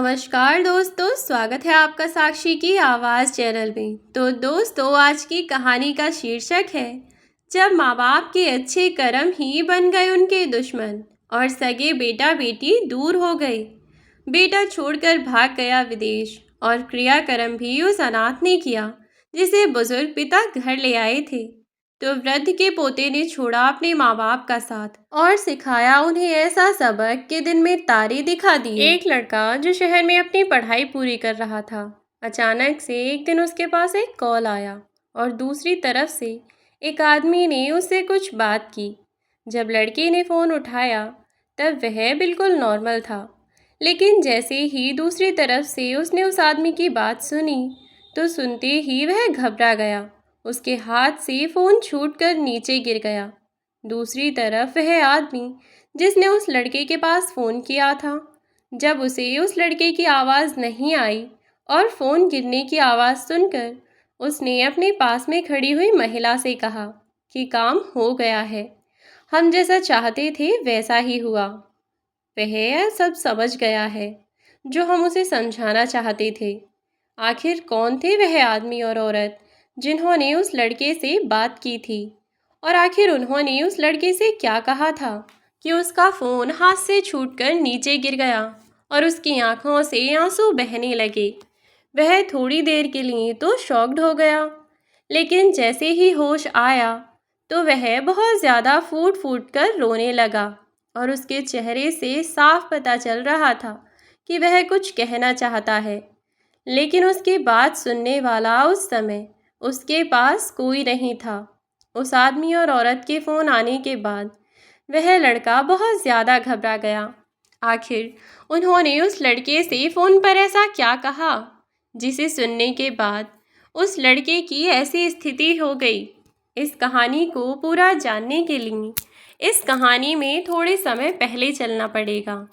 नमस्कार दोस्तों, स्वागत है आपका साक्षी की आवाज़ चैनल में। तो दोस्तों, आज की कहानी का शीर्षक है जब माँ बाप के अच्छे कर्म ही बन गए उनके दुश्मन और सगे बेटा बेटी दूर हो गए। बेटा छोड़कर भाग गया विदेश और क्रियाकर्म भी उस अनाथ ने किया जिसे बुजुर्ग पिता घर ले आए थे। तो वृद्ध के पोते ने छोड़ा अपने माँ बाप का साथ और सिखाया उन्हें ऐसा सबक कि दिन में तारे दिखा दिए। एक लड़का जो शहर में अपनी पढ़ाई पूरी कर रहा था, अचानक से एक दिन उसके पास एक कॉल आया और दूसरी तरफ से एक आदमी ने उससे कुछ बात की। जब लड़के ने फ़ोन उठाया तब वह बिल्कुल नॉर्मल था, लेकिन जैसे ही दूसरी तरफ से उसने उस आदमी की बात सुनी तो सुनते ही वह घबरा गया। उसके हाथ से फ़ोन छूटकर नीचे गिर गया। दूसरी तरफ वह आदमी जिसने उस लड़के के पास फ़ोन किया था, जब उसे उस लड़के की आवाज़ नहीं आई और फ़ोन गिरने की आवाज़ सुनकर उसने अपने पास में खड़ी हुई महिला से कहा कि काम हो गया है, हम जैसा चाहते थे वैसा ही हुआ। वह सब समझ गया है जो हम उसे समझाना चाहते थे। आखिर कौन थे वह आदमी और औरत जिन्होंने उस लड़के से बात की थी, और आखिर उन्होंने उस लड़के से क्या कहा था कि उसका फ़ोन हाथ से छूटकर नीचे गिर गया और उसकी आंखों से आंसू बहने लगे। वह थोड़ी देर के लिए तो शॉक्ड हो गया, लेकिन जैसे ही होश आया तो वह बहुत ज़्यादा फूट फूट कर रोने लगा और उसके चेहरे से साफ पता चल रहा था कि वह कुछ कहना चाहता है, लेकिन उसकी बात सुनने वाला उस समय उसके पास कोई नहीं था। उस आदमी और औरत के फ़ोन आने के बाद वह लड़का बहुत ज़्यादा घबरा गया। आखिर उन्होंने उस लड़के से फ़ोन पर ऐसा क्या कहा जिसे सुनने के बाद उस लड़के की ऐसी स्थिति हो गई। इस कहानी को पूरा जानने के लिए इस कहानी में थोड़े समय पहले चलना पड़ेगा।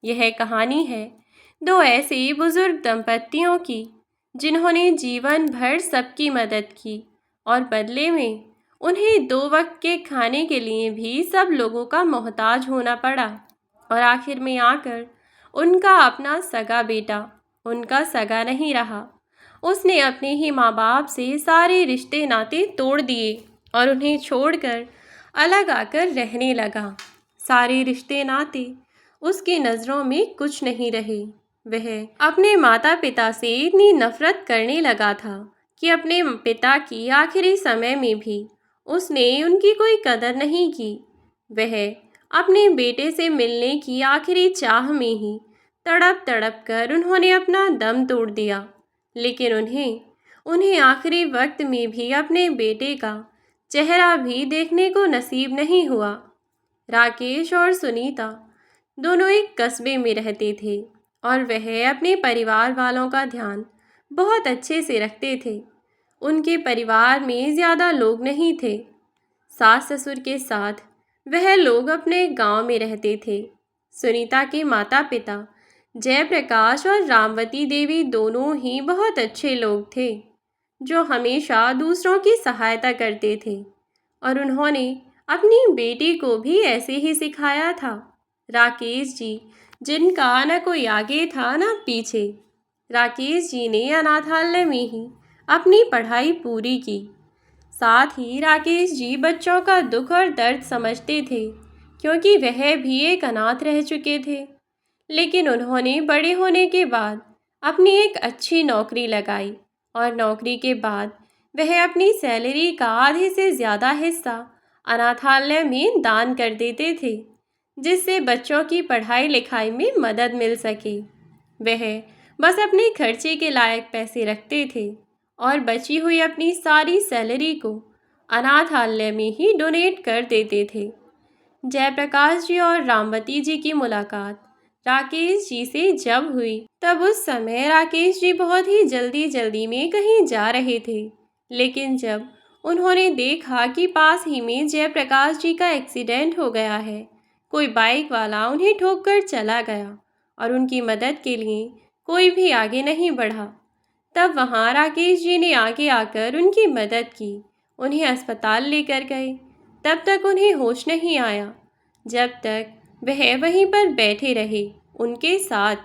यह कहानी है दो ऐसे बुजुर्ग दंपतियों की जिन्होंने जीवन भर सबकी मदद की और बदले में उन्हें 2 वक्त के खाने के लिए भी सब लोगों का मोहताज होना पड़ा। और आखिर में आकर उनका अपना सगा बेटा उनका सगा नहीं रहा। उसने अपने ही माँ बाप से सारे रिश्ते नाते तोड़ दिए और उन्हें छोड़कर अलग आकर रहने लगा। सारे रिश्ते नाते उसकी नज़रों में कुछ नहीं रहे। वह अपने माता पिता से इतनी नफरत करने लगा था कि अपने पिता की आखिरी समय में भी उसने उनकी कोई कदर नहीं की। वह अपने बेटे से मिलने की आखिरी चाह में ही तड़प तड़प कर उन्होंने अपना दम तोड़ दिया, लेकिन उन्हें आखिरी वक्त में भी अपने बेटे का चेहरा भी देखने को नसीब नहीं हुआ। राकेश और सुनीता दोनों एक कस्बे में रहते थे और वह अपने परिवार वालों का ध्यान बहुत अच्छे से रखते थे। उनके परिवार में ज़्यादा लोग नहीं थे। सास ससुर के साथ वह लोग अपने गांव में रहते थे। सुनीता के माता पिता जयप्रकाश और रामवती देवी दोनों ही बहुत अच्छे लोग थे जो हमेशा दूसरों की सहायता करते थे, और उन्होंने अपनी बेटी को भी ऐसे ही सिखाया था। राकेश जी, जिनका न कोई आगे था न पीछे, राकेश जी ने अनाथालय में ही अपनी पढ़ाई पूरी की। साथ ही राकेश जी बच्चों का दुख और दर्द समझते थे, क्योंकि वह भी एक अनाथ रह चुके थे। लेकिन उन्होंने बड़े होने के बाद अपनी एक अच्छी नौकरी लगाई और नौकरी के बाद वह अपनी सैलरी का आधे से ज़्यादा हिस्सा अनाथालय में दान कर देते थे, जिससे बच्चों की पढ़ाई लिखाई में मदद मिल सके। वह बस अपने खर्चे के लायक पैसे रखते थे और बची हुई अपनी सारी सैलरी को अनाथालय में ही डोनेट कर देते थे। जयप्रकाश जी और रामवती जी की मुलाकात राकेश जी से जब हुई तब उस समय राकेश जी बहुत ही जल्दी जल्दी में कहीं जा रहे थे, लेकिन जब उन्होंने देखा कि पास ही में जयप्रकाश जी का एक्सीडेंट हो गया है, कोई बाइक वाला उन्हें ठोक कर चला गया और उनकी मदद के लिए कोई भी आगे नहीं बढ़ा, तब वहाँ राकेश जी ने आगे आकर उनकी मदद की, उन्हें अस्पताल लेकर गए। तब तक उन्हें होश नहीं आया, जब तक वह वहीं पर बैठे रहे उनके साथ।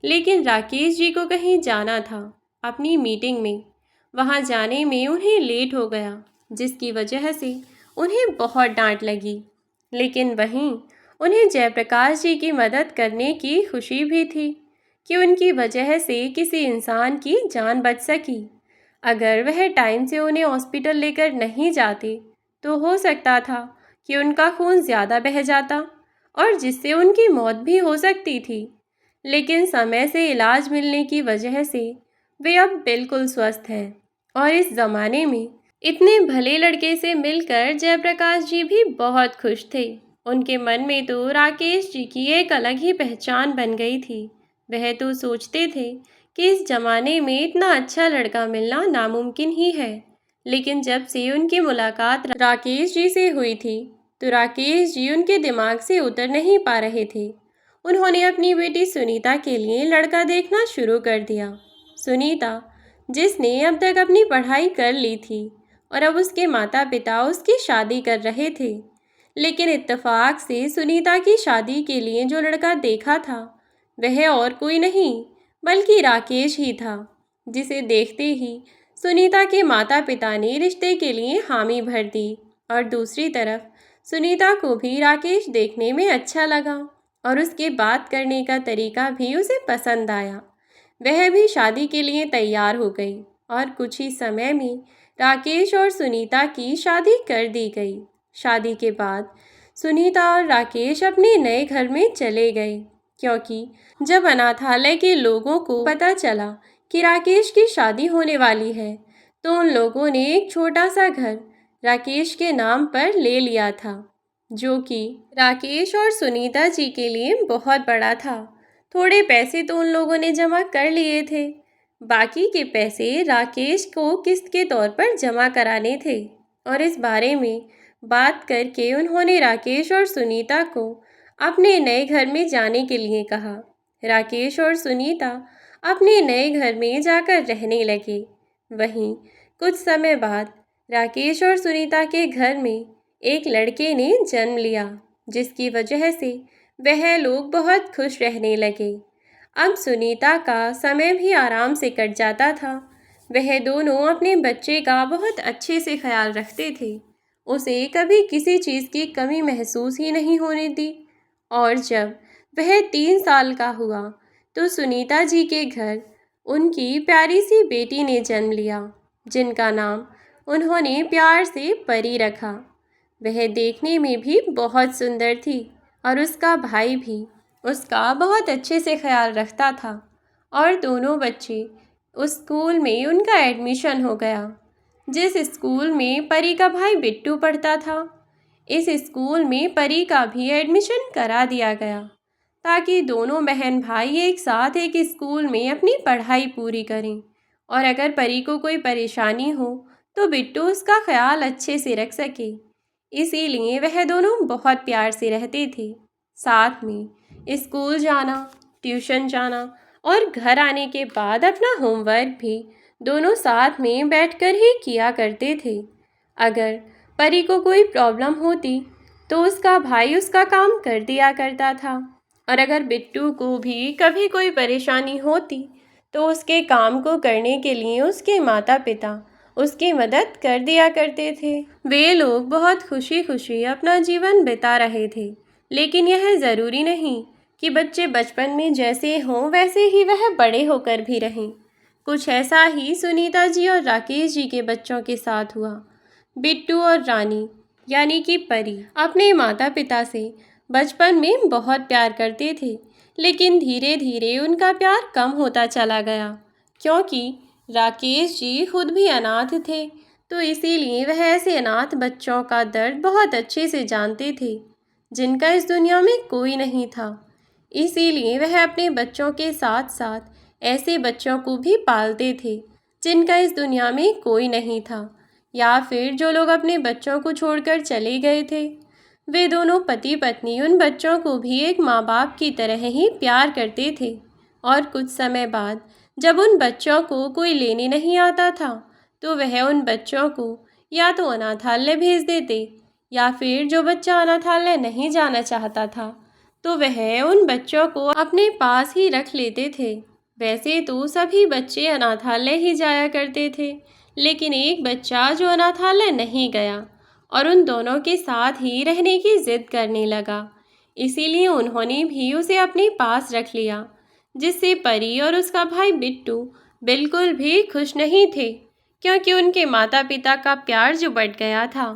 लेकिन राकेश जी को कहीं जाना था अपनी मीटिंग में। वहाँ जाने में उन्हें लेट हो गया, जिसकी वजह से उन्हें बहुत डांट लगी। लेकिन वहीं उन्हें जयप्रकाश जी की मदद करने की खुशी भी थी कि उनकी वजह से किसी इंसान की जान बच सकी। अगर वह टाइम से उन्हें हॉस्पिटल लेकर नहीं जाते तो हो सकता था कि उनका खून ज़्यादा बह जाता और जिससे उनकी मौत भी हो सकती थी। लेकिन समय से इलाज मिलने की वजह से वे अब बिल्कुल स्वस्थ हैं और इस ज़माने में इतने भले लड़के से मिलकर जयप्रकाश जी भी बहुत खुश थे। उनके मन में तो राकेश जी की एक अलग ही पहचान बन गई थी। वह तो सोचते थे कि इस ज़माने में इतना अच्छा लड़का मिलना नामुमकिन ही है। लेकिन जब से उनकी मुलाकात राकेश जी से हुई थी तो राकेश जी उनके दिमाग से उतर नहीं पा रहे थे। उन्होंने अपनी बेटी सुनीता के लिए लड़का देखना शुरू कर दिया। सुनीता, जिसने अब तक अपनी पढ़ाई कर ली थी और अब उसके माता पिता उसकी शादी कर रहे थे। लेकिन इत्तेफाक से सुनीता की शादी के लिए जो लड़का देखा था वह और कोई नहीं बल्कि राकेश ही था, जिसे देखते ही सुनीता के माता पिता ने रिश्ते के लिए हामी भर दी। और दूसरी तरफ सुनीता को भी राकेश देखने में अच्छा लगा और उसके बात करने का तरीका भी उसे पसंद आया। वह भी शादी के लिए तैयार हो गई और कुछ ही समय में राकेश और सुनीता की शादी कर दी गई। शादी के बाद सुनीता और राकेश अपने नए घर में चले गए, क्योंकि जब अनाथालय के लोगों को पता चला कि राकेश की शादी होने वाली है तो उन लोगों ने एक छोटा सा घर राकेश के नाम पर ले लिया था, जो कि राकेश और सुनीता जी के लिए बहुत बड़ा था। थोड़े पैसे तो उन लोगों ने जमा कर लिए थे, बाकी के पैसे राकेश को किस्त के तौर पर जमा कराने थे। और इस बारे में बात करके उन्होंने राकेश और सुनीता को अपने नए घर में जाने के लिए कहा। राकेश और सुनीता अपने नए घर में जाकर रहने लगे। वहीं कुछ समय बाद राकेश और सुनीता के घर में एक लड़के ने जन्म लिया, जिसकी वजह से वह लोग बहुत खुश रहने लगे। अब सुनीता का समय भी आराम से कट जाता था। वह दोनों अपने बच्चे का बहुत अच्छे से ख्याल रखते थे। उसे कभी किसी चीज़ की कमी महसूस ही नहीं होने दी। और जब वह 3 साल का हुआ तो सुनीता जी के घर उनकी प्यारी सी बेटी ने जन्म लिया, जिनका नाम उन्होंने प्यार से परी रखा। वह देखने में भी बहुत सुंदर थी और उसका भाई भी उसका बहुत अच्छे से ख्याल रखता था। और दोनों बच्चे उस स्कूल में उनका एडमिशन हो गया, जिस स्कूल में परी का भाई बिट्टू पढ़ता था। इस स्कूल में परी का भी एडमिशन करा दिया गया ताकि दोनों बहन भाई एक साथ एक स्कूल में अपनी पढ़ाई पूरी करें। और अगर परी को कोई परेशानी हो तो बिट्टू उसका ख्याल अच्छे से रख सके। इसीलिए वह दोनों बहुत प्यार से रहते थे। साथ में स्कूल जाना, ट्यूशन जाना और घर आने के बाद अपना होमवर्क भी दोनों साथ में बैठकर ही किया करते थे। अगर परी को कोई प्रॉब्लम होती तो उसका भाई उसका काम कर दिया करता था, और अगर बिट्टू को भी कभी कोई परेशानी होती तो उसके काम को करने के लिए उसके माता पिता उसकी मदद कर दिया करते थे। वे लोग बहुत खुशी खुशी अपना जीवन बिता रहे थे। लेकिन यह ज़रूरी नहीं कि बच्चे बचपन में जैसे हों वैसे ही वह बड़े होकर भी रहें। कुछ ऐसा ही सुनीता जी और राकेश जी के बच्चों के साथ हुआ। बिट्टू और रानी यानी कि परी अपने माता पिता से बचपन में बहुत प्यार करते थे, लेकिन धीरे धीरे उनका प्यार कम होता चला गया, क्योंकि राकेश जी खुद भी अनाथ थे। तो इसीलिए वह ऐसे अनाथ बच्चों का दर्द बहुत अच्छे से जानते थे, जिनका इस दुनिया में कोई नहीं था। इसीलिए वह अपने बच्चों के साथ साथ ऐसे बच्चों को भी पालते थे जिनका इस दुनिया में कोई नहीं था, या फिर जो लोग अपने बच्चों को छोड़कर चले गए थे। वे दोनों पति पत्नी उन बच्चों को भी एक माँ बाप की तरह ही प्यार करते थे। और कुछ समय बाद जब उन बच्चों को कोई लेने नहीं आता था तो वह उन बच्चों को या तो अनाथालय भेज देते, या फिर जो बच्चा अनाथालय नहीं जाना चाहता था तो वह उन बच्चों को अपने पास ही रख लेते थे। वैसे तो सभी बच्चे अनाथालय ही जाया करते थे, लेकिन एक बच्चा जो अनाथालय नहीं गया और उन दोनों के साथ ही रहने की जिद करने लगा, इसीलिए उन्होंने भी उसे अपने पास रख लिया, जिससे परी और उसका भाई बिट्टू बिल्कुल भी खुश नहीं थे, क्योंकि उनके माता पिता का प्यार जो बढ़ गया था,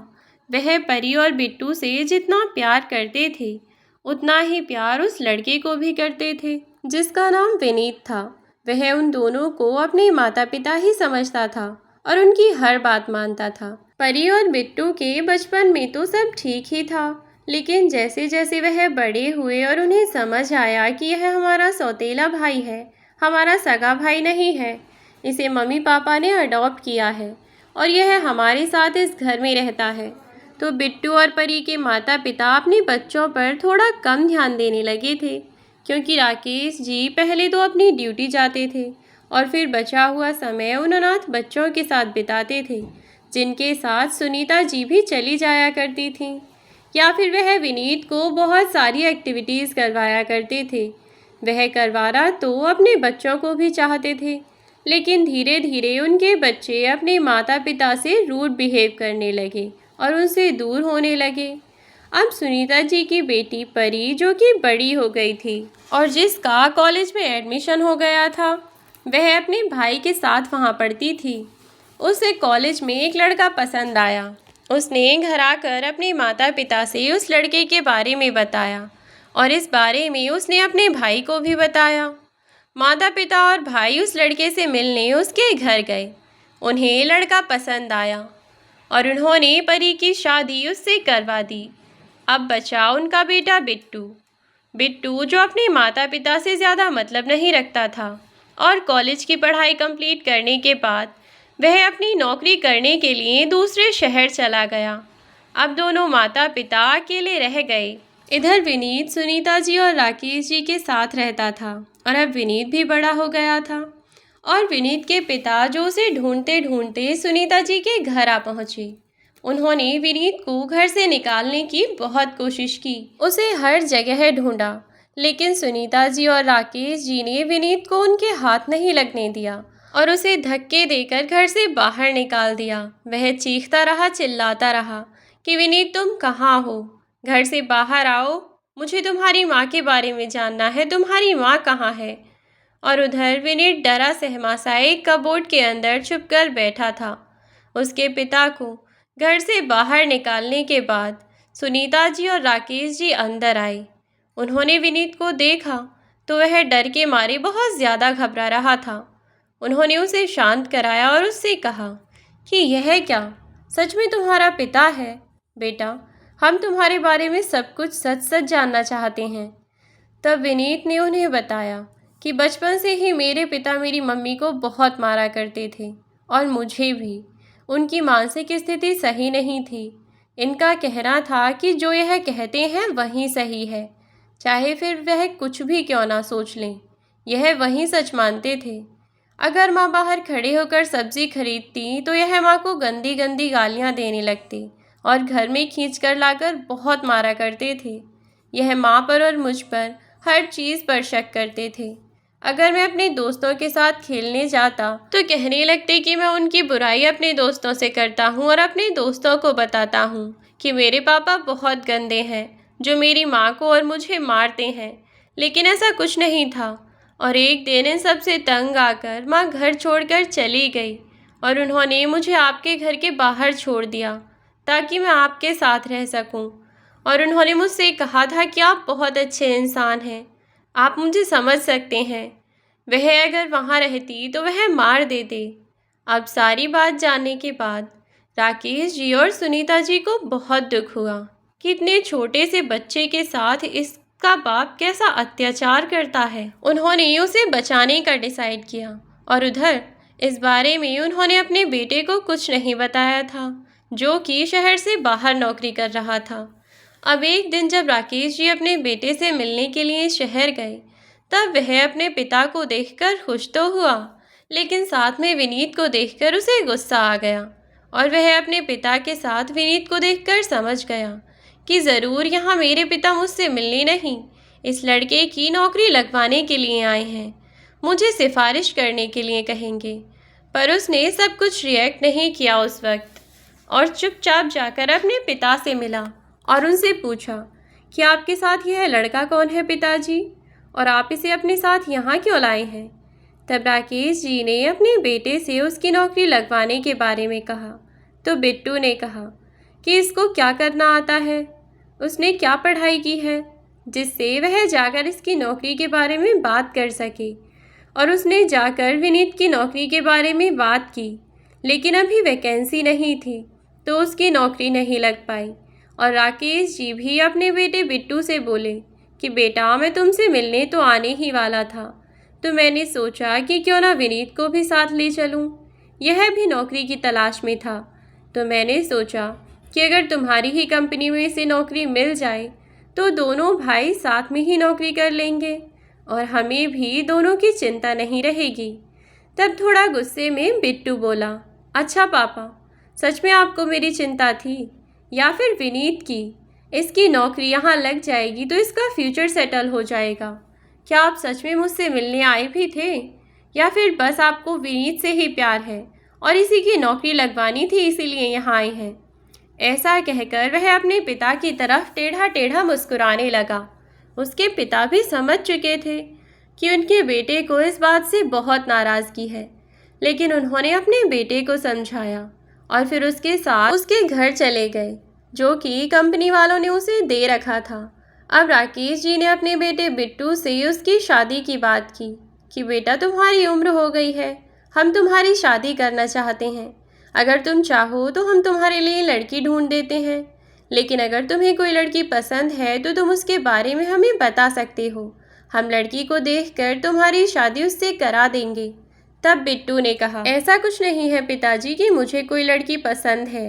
वह परी और बिट्टू से जितना प्यार करते थे उतना ही प्यार उस लड़के को भी करते थे, जिसका नाम विनीत था। वह उन दोनों को अपने माता पिता ही समझता था और उनकी हर बात मानता था। परी और बिट्टू के बचपन में तो सब ठीक ही था, लेकिन जैसे जैसे वह बड़े हुए और उन्हें समझ आया कि यह हमारा सौतेला भाई है, हमारा सगा भाई नहीं है, इसे मम्मी पापा ने अडॉप्ट किया है और यह हमारे साथ इस घर में रहता है, तो बिट्टू और परी के माता पिता अपने बच्चों पर थोड़ा कम ध्यान देने लगे थे, क्योंकि राकेश जी पहले तो अपनी ड्यूटी जाते थे और फिर बचा हुआ समय उन अनाथ बच्चों के साथ बिताते थे, जिनके साथ सुनीता जी भी चली जाया करती थीं, या फिर वह विनीत को बहुत सारी एक्टिविटीज़ करवाया करते थे। वह करवाना तो अपने बच्चों को भी चाहते थे, लेकिन धीरे धीरे उनके बच्चे अपने माता पिता से रूड बिहेव करने लगे और उनसे दूर होने लगे। अब सुनीता जी की बेटी परी, जो कि बड़ी हो गई थी और जिसका कॉलेज में एडमिशन हो गया था, वह अपने भाई के साथ वहाँ पढ़ती थी। उसे कॉलेज में एक लड़का पसंद आया। उसने घर आकर अपने माता पिता से उस लड़के के बारे में बताया और इस बारे में उसने अपने भाई को भी बताया। माता पिता और भाई उस लड़के से मिलने उसके घर गए। उन्हें लड़का पसंद आया और उन्होंने परी की शादी उससे करवा दी। अब बचा उनका बेटा बिट्टू। बिट्टू जो अपने माता पिता से ज़्यादा मतलब नहीं रखता था और कॉलेज की पढ़ाई कंप्लीट करने के बाद वह अपनी नौकरी करने के लिए दूसरे शहर चला गया। अब दोनों माता पिता अकेले रह गए। इधर विनीत सुनीता जी और राकेश जी के साथ रहता था और अब विनीत भी बड़ा हो गया था और विनीत के पिता जो उसे ढूंढते ढूंढते सुनीता जी के घर आ पहुँचे। उन्होंने विनीत को घर से निकालने की बहुत कोशिश की, उसे हर जगह ढूंढा, लेकिन सुनीता जी और राकेश जी ने विनीत को उनके हाथ नहीं लगने दिया और उसे धक्के देकर घर से बाहर निकाल दिया। वह चीखता रहा, चिल्लाता रहा कि विनीत तुम कहाँ हो, घर से बाहर आओ, मुझे तुम्हारी माँ के बारे में जानना है, तुम्हारी माँ कहाँ है। और उधर विनीत डरा सहमा एक कबोर्ड के अंदर छुपकर बैठा था। उसके पिता को घर से बाहर निकालने के बाद सुनीता जी और राकेश जी अंदर आए। उन्होंने विनीत को देखा तो वह डर के मारे बहुत ज़्यादा घबरा रहा था। उन्होंने उसे शांत कराया और उससे कहा कि यह क्या, सच में तुम्हारा पिता है? बेटा, हम तुम्हारे बारे में सब कुछ सच सच जानना चाहते हैं। तब विनीत ने उन्हें बताया कि बचपन से ही मेरे पिता मेरी मम्मी को बहुत मारा करते थे और मुझे भी। उनकी मानसिक स्थिति सही नहीं थी। इनका कहना था कि जो यह कहते हैं वही सही है, चाहे फिर वह कुछ भी क्यों ना सोच लें, यह वही सच मानते थे। अगर माँ बाहर खड़े होकर सब्जी खरीदती तो यह माँ को गंदी गंदी गालियाँ देने लगती और घर में खींच कर लाकर बहुत मारा करते थे। यह माँ पर और मुझ पर हर चीज़ पर शक करते थे। अगर मैं अपने दोस्तों के साथ खेलने जाता तो कहने लगते कि मैं उनकी बुराई अपने दोस्तों से करता हूँ और अपने दोस्तों को बताता हूँ कि मेरे पापा बहुत गंदे हैं जो मेरी माँ को और मुझे मारते हैं। लेकिन ऐसा कुछ नहीं था और एक दिन इन सबसे तंग आकर माँ घर छोड़कर चली गई और उन्होंने मुझे आपके घर के बाहर छोड़ दिया ताकि मैं आपके साथ रह सकूं। और उन्होंने मुझसे कहा था कि आप बहुत अच्छे इंसान हैं, आप मुझे समझ सकते हैं। वह अगर वहाँ रहती तो वह मार देते। अब सारी बात जानने के बाद राकेश जी और सुनीता जी को बहुत दुख हुआ कि इतने छोटे से बच्चे के साथ इसका बाप कैसा अत्याचार करता है। उन्होंने उसे बचाने का डिसाइड किया और उधर इस बारे में उन्होंने अपने बेटे को कुछ नहीं बताया था, जो कि शहर से बाहर नौकरी कर रहा था। अब एक दिन जब राकेश जी अपने बेटे से मिलने के लिए शहर गए, तब वह अपने पिता को देखकर खुश तो हुआ, लेकिन साथ में विनीत को देखकर उसे गुस्सा आ गया और वह अपने पिता के साथ विनीत को देखकर समझ गया कि ज़रूर यहाँ मेरे पिता मुझसे मिलने नहीं, इस लड़के की नौकरी लगवाने के लिए आए हैं, मुझे सिफारिश करने के लिए कहेंगे। पर उसने सब कुछ रिएक्ट नहीं किया उस वक्त, और चुपचाप जाकर अपने पिता से मिला और उनसे पूछा कि आपके साथ यह लड़का कौन है पिताजी, और आप इसे अपने साथ यहाँ क्यों लाए हैं। तब राकेश जी ने अपने बेटे से उसकी नौकरी लगवाने के बारे में कहा, तो बिट्टू ने कहा कि इसको क्या करना आता है, उसने क्या पढ़ाई की है जिससे वह जाकर इसकी नौकरी के बारे में बात कर सके। और उसने जाकर विनीत की नौकरी के बारे में बात की, लेकिन अभी वैकेंसी नहीं थी तो उसकी नौकरी नहीं लग पाई। और राकेश जी भी अपने बेटे बिट्टू से बोले कि बेटा, मैं तुमसे मिलने तो आने ही वाला था, तो मैंने सोचा कि क्यों ना विनीत को भी साथ ले चलूं। यह भी नौकरी की तलाश में था, तो मैंने सोचा कि अगर तुम्हारी ही कंपनी में इसे नौकरी मिल जाए तो दोनों भाई साथ में ही नौकरी कर लेंगे और हमें भी दोनों की चिंता नहीं रहेगी। तब थोड़ा गुस्से में बिट्टू बोला, अच्छा पापा, सच में आपको मेरी चिंता थी, या फिर विनीत की? इसकी नौकरी यहाँ लग जाएगी तो इसका फ्यूचर सेटल हो जाएगा। क्या आप सच में मुझसे मिलने आए भी थे, या फिर बस आपको विनीत से ही प्यार है और इसी की नौकरी लगवानी थी इसीलिए यहाँ आए हैं? ऐसा कहकर वह अपने पिता की तरफ टेढ़ा टेढ़ा मुस्कुराने लगा। उसके पिता भी समझ चुके थे कि उनके बेटे को इस बात से बहुत नाराज़गी है, लेकिन उन्होंने अपने बेटे को समझाया और फिर उसके साथ उसके घर चले गए, जो कि कंपनी वालों ने उसे दे रखा था। अब राकेश जी ने अपने बेटे बिट्टू से उसकी शादी की बात की कि बेटा, तुम्हारी उम्र हो गई है, हम तुम्हारी शादी करना चाहते हैं। अगर तुम चाहो तो हम तुम्हारे लिए लड़की ढूंढ देते हैं, लेकिन अगर तुम्हें कोई लड़की पसंद है तो तुम उसके बारे में हमें बता सकते हो। हम लड़की को देखकर तुम्हारी शादी उससे करा देंगे। तब बिट्टू ने कहा, ऐसा कुछ नहीं है पिताजी कि मुझे कोई लड़की पसंद है।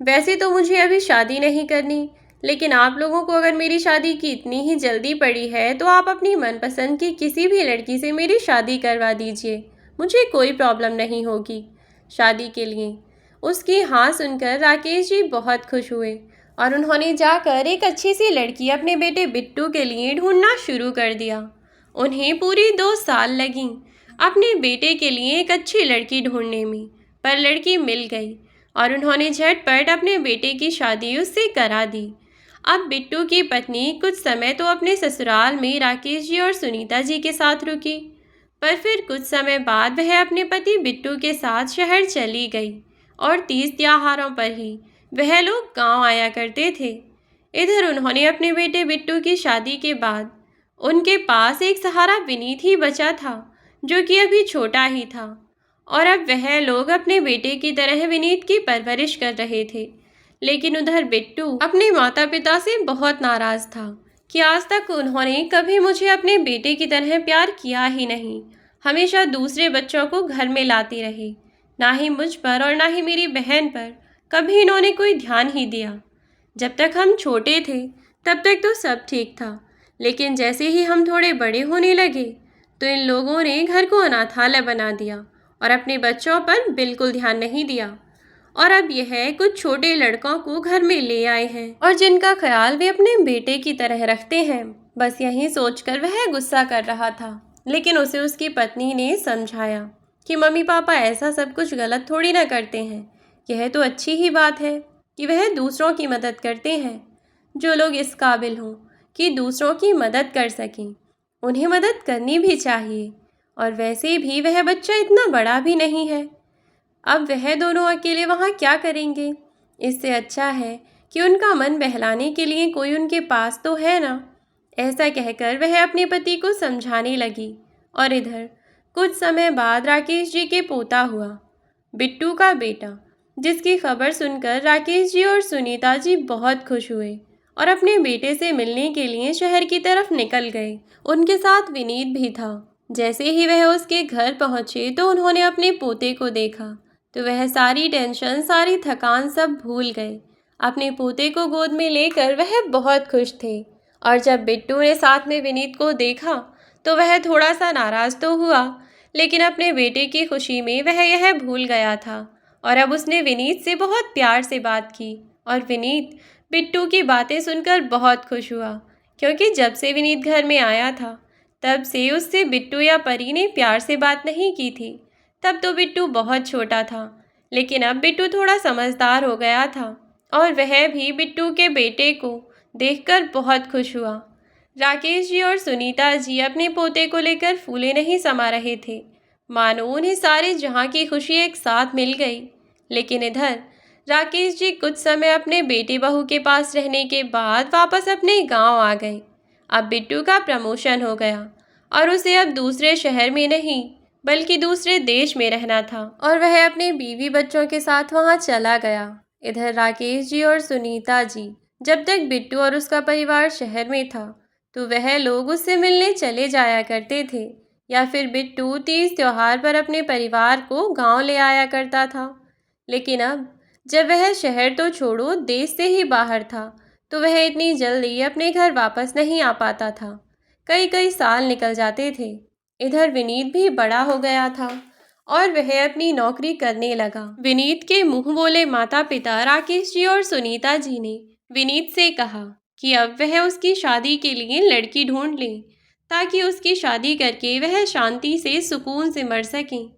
वैसे तो मुझे अभी शादी नहीं करनी, लेकिन आप लोगों को अगर मेरी शादी की इतनी ही जल्दी पड़ी है तो आप अपनी मनपसंद की किसी भी लड़की से मेरी शादी करवा दीजिए, मुझे कोई प्रॉब्लम नहीं होगी शादी के लिए। उसकी हाँ सुनकर राकेश जी बहुत खुश हुए और उन्होंने जाकर एक अच्छी सी लड़की अपने बेटे बिट्टू के लिए ढूंढना शुरू कर दिया। उन्हें पूरी 2 साल लगी अपने बेटे के लिए एक अच्छी लड़की ढूंढने में, पर लड़की मिल गई और उन्होंने झटपट अपने बेटे की शादी उससे करा दी। अब बिट्टू की पत्नी कुछ समय तो अपने ससुराल में राकेश जी और सुनीता जी के साथ रुकी, पर फिर कुछ समय बाद वह अपने पति बिट्टू के साथ शहर चली गई और तीज त्योहारों पर ही वह लोग गांव आया करते थे। इधर उन्होंने अपने बेटे बिट्टू की शादी के बाद उनके पास एक सहारा विनीत ही बचा था, जो कि अभी छोटा ही था, और अब वह लोग अपने बेटे की तरह विनीत की परवरिश कर रहे थे। लेकिन उधर बिट्टू अपने माता पिता से बहुत नाराज़ था कि आज तक उन्होंने कभी मुझे अपने बेटे की तरह प्यार किया ही नहीं, हमेशा दूसरे बच्चों को घर में लाती रही, ना ही मुझ पर और ना ही मेरी बहन पर कभी इन्होंने कोई ध्यान ही दिया। जब तक हम छोटे थे तब तक तो सब ठीक था, लेकिन जैसे ही हम थोड़े बड़े होने लगे तो इन लोगों ने घर को अनाथालय बना दिया और अपने बच्चों पर बिल्कुल ध्यान नहीं दिया। और अब यह कुछ छोटे लड़कों को घर में ले आए हैं और जिनका ख्याल वे अपने बेटे की तरह रखते हैं। बस यही सोचकर वह गुस्सा कर रहा था, लेकिन उसे उसकी पत्नी ने समझाया कि मम्मी पापा ऐसा सब कुछ गलत थोड़ी ना करते हैं। यह तो अच्छी ही बात है कि वह दूसरों की मदद करते हैं। जो लोग इस काबिल हों कि दूसरों की मदद कर सकें, उन्हें मदद करनी भी चाहिए। और वैसे भी वह बच्चा इतना बड़ा भी नहीं है, अब वह दोनों अकेले वहाँ क्या करेंगे। इससे अच्छा है कि उनका मन बहलाने के लिए कोई उनके पास तो है ना। ऐसा कहकर वह अपने पति को समझाने लगी। और इधर कुछ समय बाद राकेश जी के पोता हुआ, बिट्टू का बेटा, जिसकी खबर सुनकर राकेश जी और सुनीता जी बहुत खुश हुए और अपने बेटे से मिलने के लिए शहर की तरफ निकल गए। उनके साथ विनीत भी था। जैसे ही वह उसके घर पहुंचे तो उन्होंने अपने पोते को देखा तो वह सारी टेंशन, सारी थकान सब भूल गए। अपने पोते को गोद में लेकर वह बहुत खुश थे। और जब बिट्टू ने साथ में विनीत को देखा तो वह थोड़ा सा नाराज़ तो हुआ, लेकिन अपने बेटे की खुशी में वह यह भूल गया था। और अब उसने विनीत से बहुत प्यार से बात की और विनीत बिट्टू की बातें सुनकर बहुत खुश हुआ क्योंकि जब से विनीत घर में आया था तब से उससे बिट्टू या परी ने प्यार से बात नहीं की थी। तब तो बिट्टू बहुत छोटा था, लेकिन अब बिट्टू थोड़ा समझदार हो गया था और वह भी बिट्टू के बेटे को देखकर बहुत खुश हुआ। राकेश जी और सुनीता जी अपने पोते को लेकर फूले नहीं समा रहे थे, मानो उन्हें सारे जहां की खुशी एक साथ मिल गई। लेकिन इधर राकेश जी कुछ समय अपने बेटे बहू के पास रहने के बाद वापस अपने गांव आ गए। अब बिट्टू का प्रमोशन हो गया और उसे अब दूसरे शहर में नहीं बल्कि दूसरे देश में रहना था और वह अपने बीवी बच्चों के साथ वहां चला गया। इधर राकेश जी और सुनीता जी जब तक बिट्टू और उसका परिवार शहर में था तो वह लोग उससे मिलने चले जाया करते थे, या फिर बिट्टू तीज त्योहार पर अपने परिवार को गांव ले आया करता था। लेकिन अब जब वह शहर तो छोड़ो देश से ही बाहर था तो वह इतनी जल्दी अपने घर वापस नहीं आ पाता था। कई कई साल निकल जाते थे। इधर विनीत भी बड़ा हो गया था और वह अपनी नौकरी करने लगा। विनीत के मुंह बोले माता पिता राकेश जी और सुनीता जी ने विनीत से कहा कि अब वह उसकी शादी के लिए लड़की ढूंढ ले, ताकि उसकी शादी करके वह शांति से सुकून से मर सकें,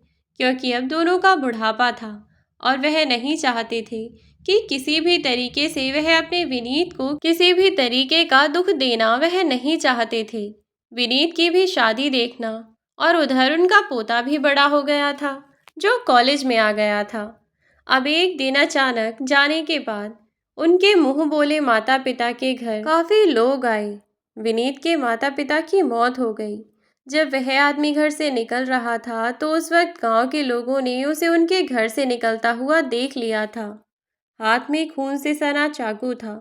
क्योंकि अब दोनों का बुढ़ापा था और वह नहीं चाहते थे कि किसी भी तरीके से वह अपने विनीत को किसी भी तरीके का दुख देना वह नहीं चाहते थे। विनीत की भी शादी देखना और उधर उनका पोता भी बड़ा हो गया था जो कॉलेज में आ गया था। अब एक दिन अचानक जाने के बाद उनके मुंह बोले माता पिता के घर काफी लोग आए। विनीत के माता पिता की मौत हो गई। जब वह आदमी घर से निकल रहा था तो उस वक्त गांव के लोगों ने उसे उनके घर से निकलता हुआ देख लिया था। हाथ में खून से सना चाकू था,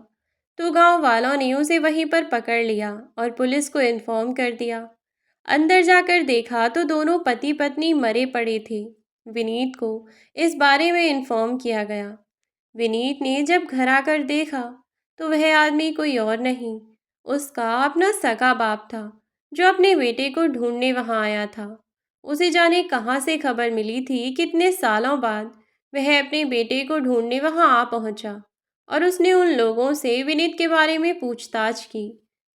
तो गांव वालों ने उसे वहीं पर पकड़ लिया और पुलिस को इन्फॉर्म कर दिया। अंदर जाकर देखा तो दोनों पति पत्नी मरे पड़े थे। विनीत को इस बारे में इन्फॉर्म किया गया। विनीत ने जब घर आकर देखा तो वह आदमी कोई और नहीं, उसका अपना सगा बाप था जो अपने बेटे को ढूंढने वहां आया था। उसे जाने कहां से खबर मिली थी कितने सालों बाद वह अपने बेटे को ढूंढने वहां आ पहुंचा और उसने उन लोगों से विनीत के बारे में पूछताछ की।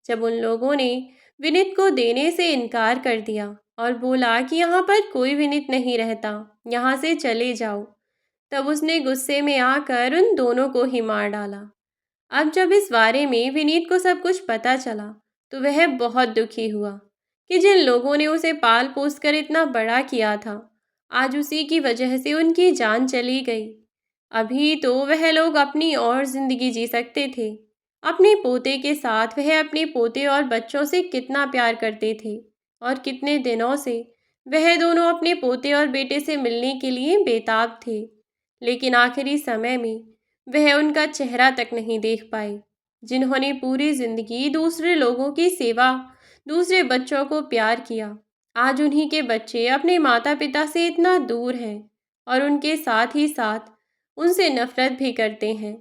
जब उन लोगों ने विनीत को देने से इनकार कर दिया और बोला कि यहाँ पर कोई विनीत नहीं रहता, यहाँ से चले जाओ, तब उसने गुस्से में आकर उन दोनों को ही मार डाला। अब जब इस बारे में विनीत को सब कुछ पता चला तो वह बहुत दुखी हुआ कि जिन लोगों ने उसे पाल पोस कर इतना बड़ा किया था, आज उसी की वजह से उनकी जान चली गई। अभी तो वह लोग अपनी और जिंदगी जी सकते थे। अपने पोते के साथ वह अपने पोते और बच्चों से कितना प्यार करते थे और कितने दिनों से वह दोनों अपने पोते और बेटे से मिलने के लिए बेताब थे। लेकिन आखिरी समय में वह उनका चेहरा तक नहीं देख पाए, जिन्होंने पूरी जिंदगी दूसरे लोगों की सेवा, दूसरे बच्चों को प्यार किया। आज उन्हीं के बच्चे अपने माता पिता से इतना दूर हैं और उनके साथ ही साथ उनसे नफरत भी करते हैं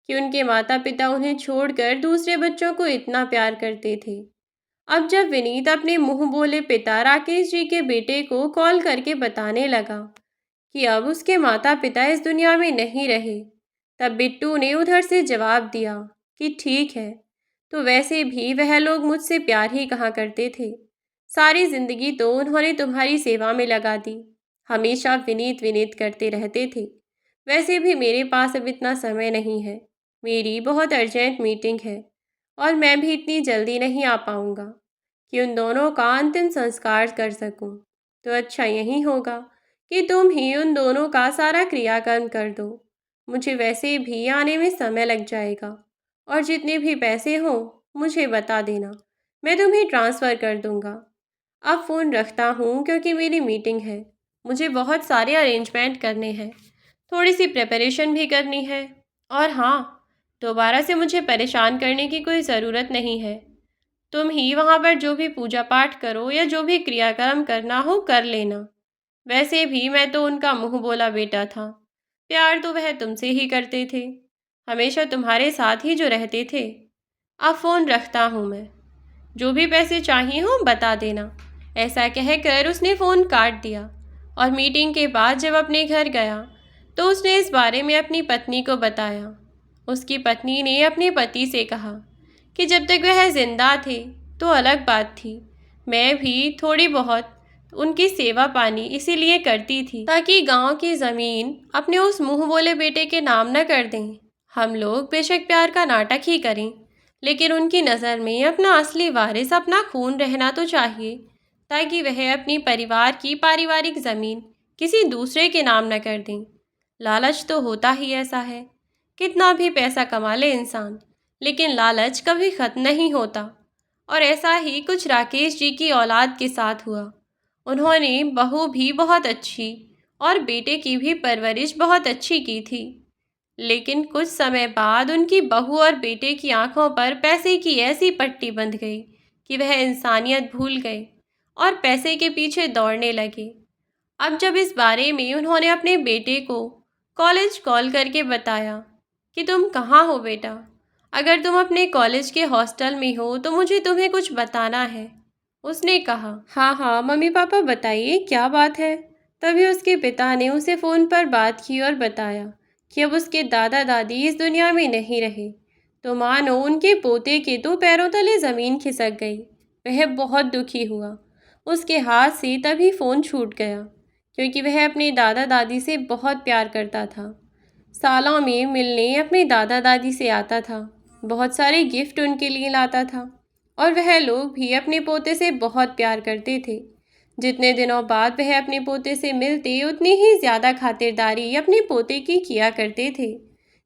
कि उनके माता पिता उन्हें छोड़कर दूसरे बच्चों को इतना प्यार करते थे। अब जब विनीत अपने मुंह बोले पिता राकेश जी के बेटे को कॉल करके बताने लगा कि अब उसके माता पिता इस दुनिया में नहीं रहे, तब बिट्टू ने उधर से जवाब दिया कि ठीक है, तो वैसे भी वह लोग मुझसे प्यार ही कहाँ करते थे। सारी जिंदगी तो उन्होंने तुम्हारी सेवा में लगा दी, हमेशा विनीत विनीत करते रहते थे। वैसे भी मेरे पास अब इतना समय नहीं है, मेरी बहुत अर्जेंट मीटिंग है और मैं भी इतनी जल्दी नहीं आ पाऊँगा कि उन दोनों का अंतिम संस्कार कर सकूं। तो अच्छा यही होगा कि तुम ही उन दोनों का सारा क्रियाकर्म कर दो। मुझे वैसे भी आने में समय लग जाएगा और जितने भी पैसे हों मुझे बता देना, मैं तुम्हें ट्रांसफ़र कर दूंगा। अब फ़ोन रखता हूँ क्योंकि मेरी मीटिंग है, मुझे बहुत सारे अरेंजमेंट करने हैं, थोड़ी सी प्रिपरेशन भी करनी है। और हाँ, दोबारा से मुझे परेशान करने की कोई ज़रूरत नहीं है। तुम ही वहाँ पर जो भी पूजा पाठ करो या जो भी क्रियाक्रम करना हो कर लेना। वैसे भी मैं तो उनका मुंह बोला बेटा था, प्यार तो वह तुमसे ही करते थे, हमेशा तुम्हारे साथ ही जो रहते थे। अब फ़ोन रखता हूँ मैं, जो भी पैसे चाहिए हो बता देना। ऐसा कहकर उसने फ़ोन काट दिया और मीटिंग के बाद जब अपने घर गया तो उसने इस बारे में अपनी पत्नी को बताया। उसकी पत्नी ने अपने पति से कहा कि जब तक वह जिंदा थे तो अलग बात थी, मैं भी थोड़ी बहुत उनकी सेवा पानी इसीलिए करती थी ताकि गांव की ज़मीन अपने उस मुंह बोले बेटे के नाम न कर दें। हम लोग बेशक प्यार का नाटक ही करें, लेकिन उनकी नज़र में अपना असली वारिस अपना खून रहना तो चाहिए, ताकि वह अपनी परिवार की पारिवारिक ज़मीन किसी दूसरे के नाम न कर दें। लालच तो होता ही ऐसा है, कितना भी पैसा कमा ले इंसान, लेकिन लालच कभी ख़त्म नहीं होता। और ऐसा ही कुछ राकेश जी की औलाद के साथ हुआ। उन्होंने बहू भी बहुत अच्छी और बेटे की भी परवरिश बहुत अच्छी की थी, लेकिन कुछ समय बाद उनकी बहू और बेटे की आंखों पर पैसे की ऐसी पट्टी बंध गई कि वह इंसानियत भूल गए और पैसे के पीछे दौड़ने लगे। अब जब इस बारे में उन्होंने अपने बेटे को कॉलेज कॉल करके बताया कि तुम कहाँ हो बेटा, अगर तुम अपने कॉलेज के हॉस्टल में हो तो मुझे तुम्हें कुछ बताना है। उसने कहा, हाँ हाँ मम्मी पापा बताइए क्या बात है। तभी उसके पिता ने उसे फ़ोन पर बात की और बताया कि अब उसके दादा दादी इस दुनिया में नहीं रहे। तो मानो उनके पोते के तो पैरों तले ज़मीन खिसक गई। वह बहुत दुखी हुआ। उसके हाथ से तभी फ़ोन छूट गया, क्योंकि वह अपने दादा दादी से बहुत प्यार करता था। सालों में मिलने अपने दादा दादी से आता था, बहुत सारे गिफ्ट उनके लिए लाता था, और वह लोग भी अपने पोते से बहुत प्यार करते थे। जितने दिनों बाद वह अपने पोते से मिलते उतनी ही ज़्यादा खातिरदारी अपने पोते की किया करते थे।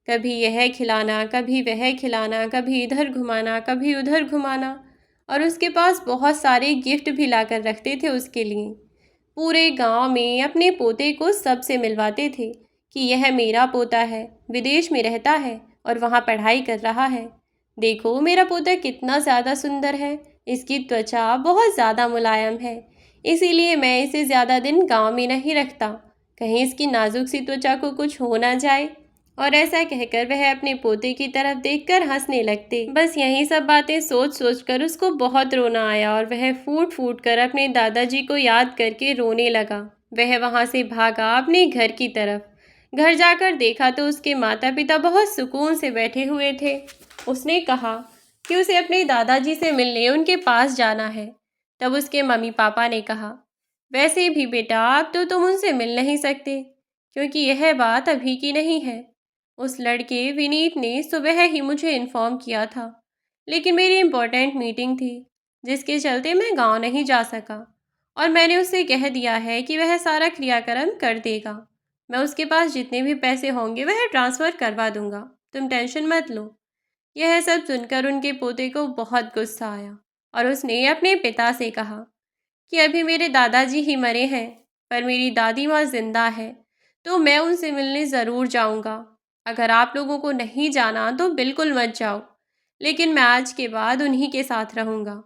कभी यह खिलाना, कभी वह खिलाना, कभी इधर घुमाना, कभी उधर घुमाना, और उसके पास बहुत सारे गिफ्ट भी लाकर रखते थे उसके लिए। पूरे गांव में अपने पोते को सबसे मिलवाते थे कि यह मेरा पोता है, विदेश में रहता है और वहाँ पढ़ाई कर रहा है। देखो मेरा पोता कितना ज़्यादा सुंदर है, इसकी त्वचा बहुत ज़्यादा मुलायम है, इसीलिए मैं इसे ज़्यादा दिन गांव में नहीं रखता, कहीं इसकी नाजुक सी त्वचा को कुछ हो ना जाए। और ऐसा कहकर वह अपने पोते की तरफ देखकर हंसने लगते। बस यही सब बातें सोच सोच कर उसको बहुत रोना आया और वह फूट फूट कर अपने दादाजी को याद करके रोने लगा। वह वहाँ से भागा अपने घर की तरफ। घर जाकर देखा तो उसके माता पिता बहुत सुकून से बैठे हुए थे। उसने कहा कि उसे अपने दादाजी से मिलने उनके पास जाना है। तब उसके मम्मी पापा ने कहा, वैसे भी बेटा अब तो तुम उनसे मिल नहीं सकते, क्योंकि यह बात अभी की नहीं है। उस लड़के विनीत ने सुबह ही मुझे इन्फॉर्म किया था, लेकिन मेरी इम्पोर्टेंट मीटिंग थी जिसके चलते मैं गांव नहीं जा सका, और मैंने उससे कह दिया है कि वह सारा क्रियाक्रम कर देगा। मैं उसके पास जितने भी पैसे होंगे वह ट्रांसफ़र करवा दूंगा, तुम टेंशन मत लो। यह सब सुनकर उनके पोते को बहुत गुस्सा आया और उसने अपने पिता से कहा कि अभी मेरे दादाजी ही मरे हैं, पर मेरी दादी माँ जिंदा है, तो मैं उनसे मिलने ज़रूर जाऊंगा। अगर आप लोगों को नहीं जाना तो बिल्कुल मत जाओ, लेकिन मैं आज के बाद उन्हीं के साथ रहूँगा,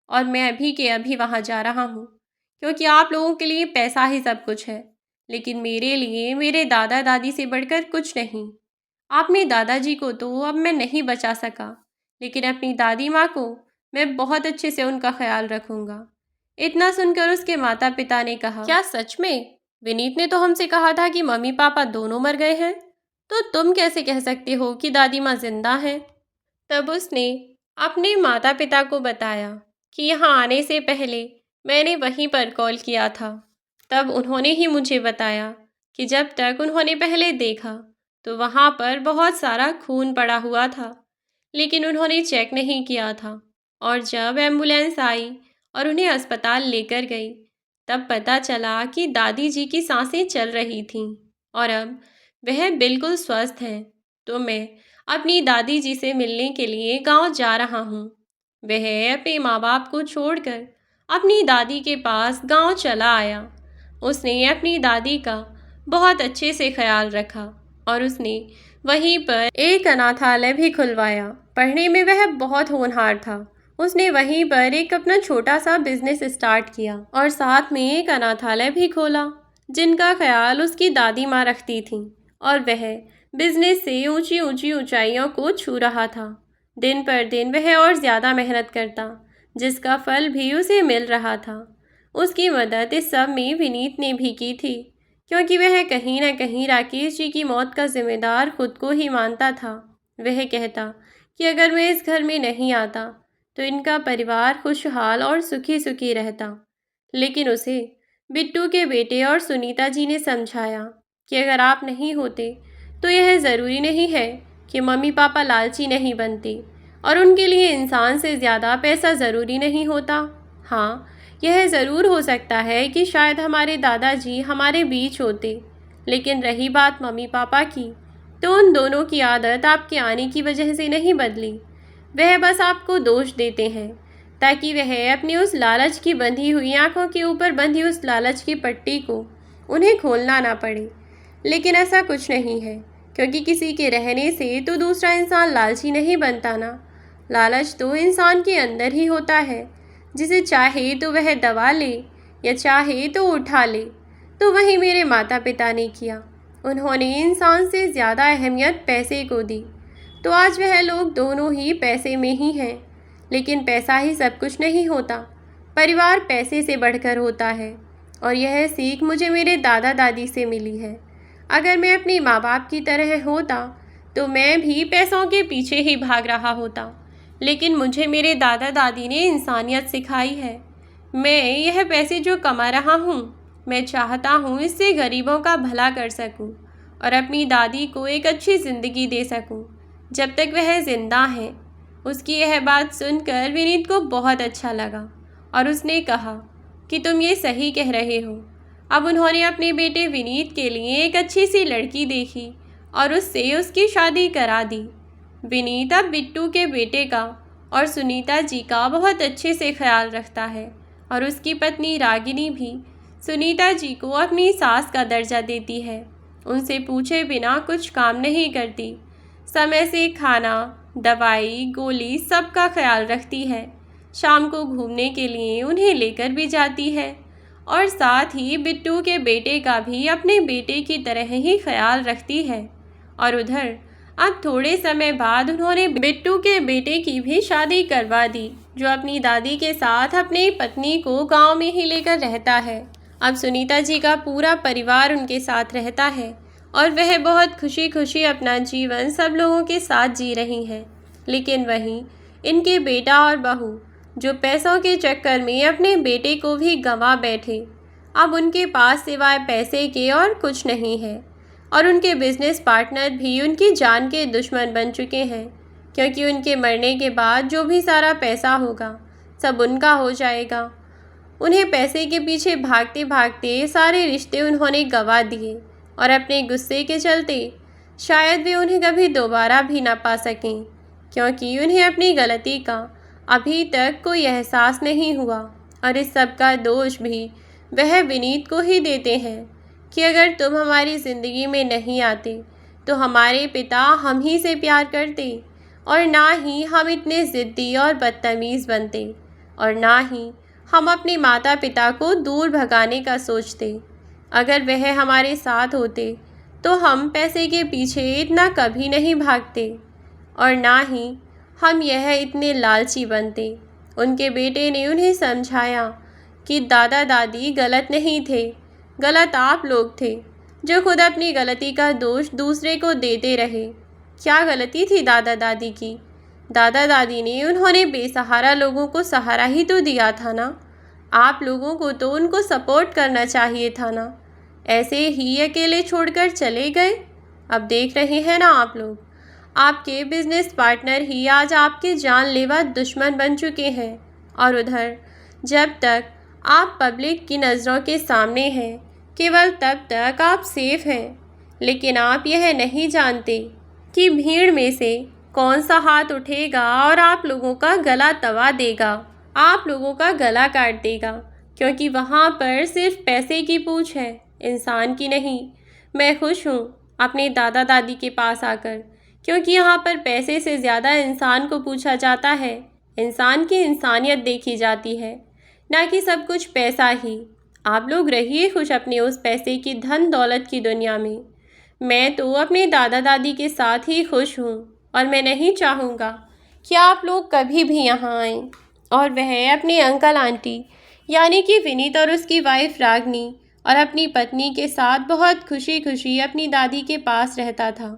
और मैं अभी के अभी वहाँ जा रहा हूँ, क्योंकि आप लोगों के लिए पैसा ही सब कुछ है, लेकिन मेरे लिए मेरे दादा दादी से बढ़कर कुछ नहीं। अपने दादाजी को तो अब मैं नहीं बचा सका, लेकिन अपनी दादी माँ को मैं बहुत अच्छे से उनका ख्याल रखूँगा। इतना सुनकर उसके माता पिता ने कहा, क्या सच में? विनीत ने तो हमसे कहा था कि मम्मी पापा दोनों मर गए हैं, तो तुम कैसे कह सकते हो कि दादी माँ जिंदा हैं? तब उसने अपने माता पिता को बताया कि यहाँ आने से पहले मैंने वहीं पर कॉल किया था। तब उन्होंने ही मुझे बताया कि जब तक उन्होंने पहले देखा तो वहाँ पर बहुत सारा खून पड़ा हुआ था, लेकिन उन्होंने चेक नहीं किया था, और जब एम्बुलेंस आई और उन्हें अस्पताल लेकर गई तब पता चला कि दादी जी की सांसें चल रही थीं और अब वह बिल्कुल स्वस्थ हैं। तो मैं अपनी दादी जी से मिलने के लिए गांव जा रहा हूँ। वह अपने माँ बाप को छोड़कर अपनी दादी के पास गांव चला आया। उसने अपनी दादी का बहुत अच्छे से ख्याल रखा और उसने वहीं पर एक अनाथालय भी खुलवाया। पढ़ने में वह बहुत होनहार था। उसने वहीं पर एक अपना छोटा सा बिजनेस स्टार्ट किया और साथ में एक अनाथालय भी खोला, जिनका ख्याल उसकी दादी माँ रखती थीं, और वह बिजनेस से ऊंची ऊंची ऊंचाइयों को छू रहा था। दिन पर दिन वह और ज़्यादा मेहनत करता, जिसका फल भी उसे मिल रहा था। उसकी मदद इस सब में विनीत ने भी की थी, क्योंकि वह कहीं न कहीं राकेश जी की मौत का जिम्मेदार खुद को ही मानता था। वह कहता कि अगर मैं इस घर में नहीं आता तो इनका परिवार खुशहाल और सुखी सुखी रहता। लेकिन उसे बिट्टू के बेटे और सुनीता जी ने समझाया कि अगर आप नहीं होते तो यह ज़रूरी नहीं है कि मम्मी पापा लालची नहीं बनते और उनके लिए इंसान से ज़्यादा पैसा ज़रूरी नहीं होता। हाँ, यह ज़रूर हो सकता है कि शायद हमारे दादाजी हमारे बीच होते, लेकिन रही बात मम्मी पापा की, तो उन दोनों की आदत आपके आने की वजह से नहीं बदली। वह बस आपको दोष देते हैं ताकि वह अपनी उस लालच की बंधी हुई आंखों के ऊपर बंधी उस लालच की पट्टी को उन्हें खोलना ना पड़े। लेकिन ऐसा कुछ नहीं है, क्योंकि किसी के रहने से तो दूसरा इंसान लालची नहीं बनता ना। लालच तो इंसान के अंदर ही होता है, जिसे चाहे तो वह दबा ले या चाहे तो उठा ले। तो वही मेरे माता पिता ने किया। उन्होंने इंसान से ज़्यादा अहमियत पैसे को दी। तो आज वह लोग दोनों ही पैसे में ही हैं। लेकिन पैसा ही सब कुछ नहीं होता, परिवार पैसे से बढ़कर होता है। और यह सीख मुझे मेरे दादा दादी से मिली है। अगर मैं अपने माँ बाप की तरह होता तो मैं भी पैसों के पीछे ही भाग रहा होता। लेकिन मुझे मेरे दादा दादी ने इंसानियत सिखाई है। मैं यह पैसे जो कमा रहा हूँ, मैं चाहता हूँ इससे गरीबों का भला कर सकूँ और अपनी दादी को एक अच्छी ज़िंदगी दे सकूँ जब तक वह ज़िंदा है। उसकी यह बात सुनकर विनीत को बहुत अच्छा लगा और उसने कहा कि तुम ये सही कह रहे हो। अब उन्होंने अपने बेटे विनीत के लिए एक अच्छी सी लड़की देखी और उससे उसकी शादी करा दी। विनीत अब बिट्टू के बेटे का और सुनीता जी का बहुत अच्छे से ख्याल रखता है और उसकी पत्नी रागिनी भी सुनीता जी को अपनी सास का दर्जा देती है। उनसे पूछे बिना कुछ काम नहीं करती, समय से खाना, दवाई, गोली सबका ख्याल रखती है। शाम को घूमने के लिए उन्हें लेकर भी जाती है और साथ ही बिट्टू के बेटे का भी अपने बेटे की तरह ही ख्याल रखती है। और उधर अब थोड़े समय बाद उन्होंने बिट्टू के बेटे की भी शादी करवा दी, जो अपनी दादी के साथ अपनी पत्नी को गांव में ही लेकर रहता है। अब सुनीता जी का पूरा परिवार उनके साथ रहता है और वह बहुत खुशी खुशी अपना जीवन सब लोगों के साथ जी रही हैं। लेकिन वहीं इनके बेटा और बहू, जो पैसों के चक्कर में अपने बेटे को भी गंवा बैठे, अब उनके पास सिवाय पैसे के और कुछ नहीं है। और उनके बिजनेस पार्टनर भी उनकी जान के दुश्मन बन चुके हैं, क्योंकि उनके मरने के बाद जो भी सारा पैसा होगा सब उनका हो जाएगा। उन्हें पैसे के पीछे भागते भागते सारे रिश्ते उन्होंने गंवा दिए और अपने गुस्से के चलते शायद वे उन्हें कभी दोबारा भी ना पा सकें, क्योंकि उन्हें अपनी गलती का अभी तक कोई एहसास नहीं हुआ। और इस सब का दोष भी वह विनीत को ही देते हैं कि अगर तुम हमारी ज़िंदगी में नहीं आते तो हमारे पिता हम ही से प्यार करते और ना ही हम इतने ज़िद्दी और बदतमीज़ बनते और ना ही हम अपने माता पिता को दूर भगाने का सोचते। अगर वह हमारे साथ होते तो हम पैसे के पीछे इतना कभी नहीं भागते और ना ही हम यह इतने लालची बनते। उनके बेटे ने उन्हें समझाया कि दादा दादी गलत नहीं थे, गलत आप लोग थे जो खुद अपनी गलती का दोष दूसरे को देते रहे। क्या गलती थी दादा दादी की? दादा दादी ने उन्होंने बेसहारा लोगों को सहारा ही तो दिया था ना। आप लोगों को तो उनको सपोर्ट करना चाहिए था ना, ऐसे ही अकेले छोड़कर चले गए। अब देख रहे हैं ना आप लोग, आपके बिजनेस पार्टनर ही आज आपके जानलेवा दुश्मन बन चुके हैं। और उधर जब तक आप पब्लिक की नज़रों के सामने हैं केवल तब तक आप सेफ हैं, लेकिन आप यह नहीं जानते कि भीड़ में से कौन सा हाथ उठेगा और आप लोगों का गला दबा देगा, आप लोगों का गला काट देगा, क्योंकि वहाँ पर सिर्फ पैसे की पूछ है, इंसान की नहीं। मैं खुश हूँ अपने दादा दादी के पास आकर, क्योंकि यहाँ पर पैसे से ज़्यादा इंसान को पूछा जाता है, इंसान की इंसानियत देखी जाती है, ना कि सब कुछ पैसा ही। आप लोग रहिए खुश अपने उस पैसे की धन दौलत की दुनिया में। मैं तो अपने दादा दादी के साथ ही खुश हूँ और मैं नहीं चाहूँगा कि आप लोग कभी भी यहाँ आएँ। और वह अपने अंकल आंटी यानी कि विनीत और उसकी वाइफ रागनी और अपनी पत्नी के साथ बहुत खुशी खुशी अपनी दादी के पास रहता था।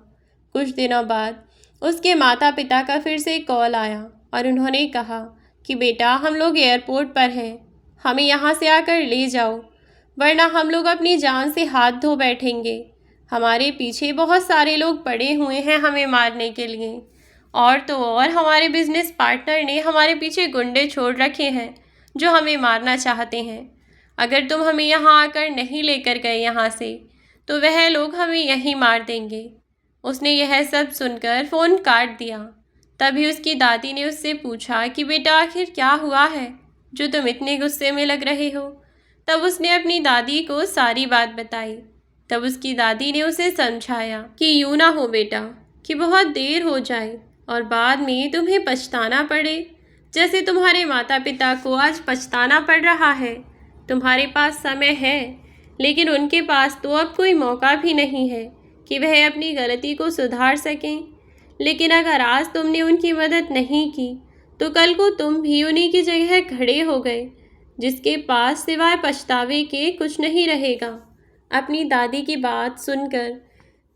कुछ दिनों बाद उसके माता पिता का फिर से कॉल आया और उन्होंने कहा कि बेटा हम लोग एयरपोर्ट पर हैं, हमें यहाँ से आकर ले जाओ, वरना हम लोग अपनी जान से हाथ धो बैठेंगे। हमारे पीछे बहुत सारे लोग पड़े हुए हैं हमें मारने के लिए, और तो और हमारे बिजनेस पार्टनर ने हमारे पीछे गुंडे छोड़ रखे हैं जो हमें मारना चाहते हैं। अगर तुम हमें यहाँ आकर नहीं लेकर गए यहाँ से, तो वह लोग हमें यहीं मार देंगे। उसने यह सब सुनकर फ़ोन काट दिया। तभी उसकी दादी ने उससे पूछा कि बेटा आखिर क्या हुआ है जो तुम इतने गुस्से में लग रहे हो। तब उसने अपनी दादी को सारी बात बताई। तब उसकी दादी ने उसे समझाया कि यूँ ना हो बेटा कि बहुत देर हो जाए और बाद में तुम्हें पछताना पड़े, जैसे तुम्हारे माता पिता को आज पछताना पड़ रहा है। तुम्हारे पास समय है, लेकिन उनके पास तो अब कोई मौका भी नहीं है कि वह अपनी गलती को सुधार सकें। लेकिन अगर आज तुमने उनकी मदद नहीं की, तो कल को तुम भी उन्हीं की जगह खड़े हो गए, जिसके पास सिवाय पछतावे के कुछ नहीं रहेगा। अपनी दादी की बात सुनकर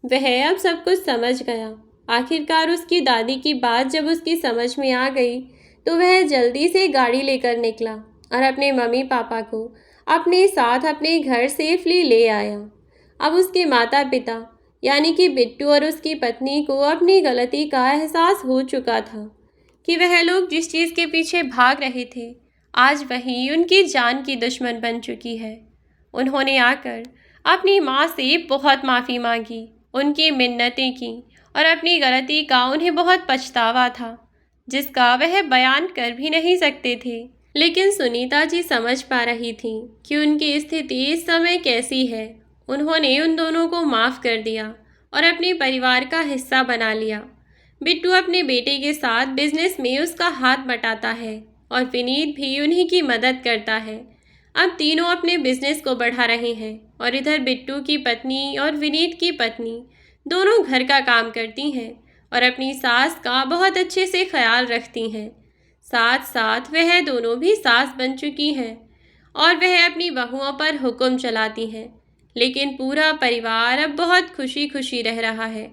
वह अब सब कुछ समझ गया। आखिरकार उसकी दादी की बात जब उसकी समझ में आ गई, तो वह जल्दी से गाड़ी लेकर निकला और अपने मम्मी पापा को अपने साथ अपने घर सेफली ले आया। अब उसके माता पिता यानी कि बिट्टू और उसकी पत्नी को अपनी गलती का एहसास हो चुका था कि वह लोग जिस चीज़ के पीछे भाग रहे थे, आज वही उनकी जान की दुश्मन बन चुकी है। उन्होंने आकर अपनी माँ से बहुत माफ़ी मांगी, उनकी मिन्नतें की और अपनी गलती का उन्हें बहुत पछतावा था, जिसका वह बयान कर भी नहीं सकते थे। लेकिन सुनीता जी समझ पा रही थी कि उनकी स्थिति इस समय कैसी है। उन्होंने उन दोनों को माफ़ कर दिया और अपने परिवार का हिस्सा बना लिया। बिट्टू अपने बेटे के साथ बिजनेस में उसका हाथ बटाता है और विनीत भी उन्हीं की मदद करता है। अब तीनों अपने बिजनेस को बढ़ा रहे हैं और इधर बिट्टू की पत्नी और विनीत की पत्नी दोनों घर का काम करती हैं और अपनी सास का बहुत अच्छे से ख्याल रखती हैं। साथ साथ वह दोनों भी सास बन चुकी हैं और वह अपनी बहुओं पर हुक्म चलाती हैं। लेकिन पूरा परिवार अब बहुत खुशी खुशी रह रहा है।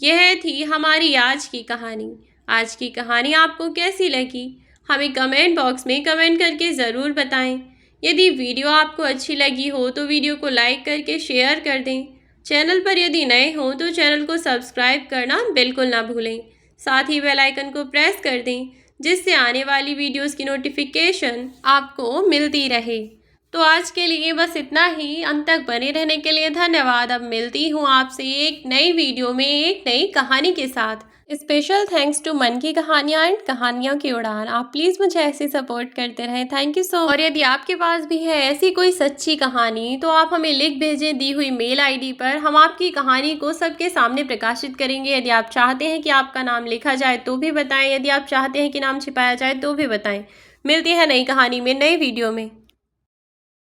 यह थी हमारी आज की कहानी। आज की कहानी आपको कैसी लगी, हमें कमेंट बॉक्स में कमेंट करके ज़रूर बताएं। यदि वीडियो आपको अच्छी लगी हो तो वीडियो को लाइक करके शेयर कर दें। चैनल पर यदि नए हों तो चैनल को सब्सक्राइब करना बिल्कुल ना भूलें। साथ ही बेल आइकन को प्रेस कर दें, जिससे आने वाली वीडियोस की नोटिफिकेशन आपको मिलती रहे। तो आज के लिए बस इतना ही। अंत तक बने रहने के लिए धन्यवाद। अब मिलती हूँ आपसे एक नई वीडियो में एक नई कहानी के साथ। स्पेशल थैंक्स टू मन की कहानियाँ एंड कहानियों की उड़ान। आप प्लीज़ मुझे ऐसे सपोर्ट करते रहें। Thank you so. और यदि आपके पास भी है ऐसी कोई सच्ची कहानी, तो आप हमें लिख भेजें दी हुई मेल आईडी पर। हम आपकी कहानी को सबके सामने प्रकाशित करेंगे। यदि आप चाहते हैं कि आपका नाम लिखा जाए तो भी बताएं, यदि आप चाहते हैं कि नाम छिपाया जाए तो भी बताएं। मिलती है नई कहानी में नई वीडियो में।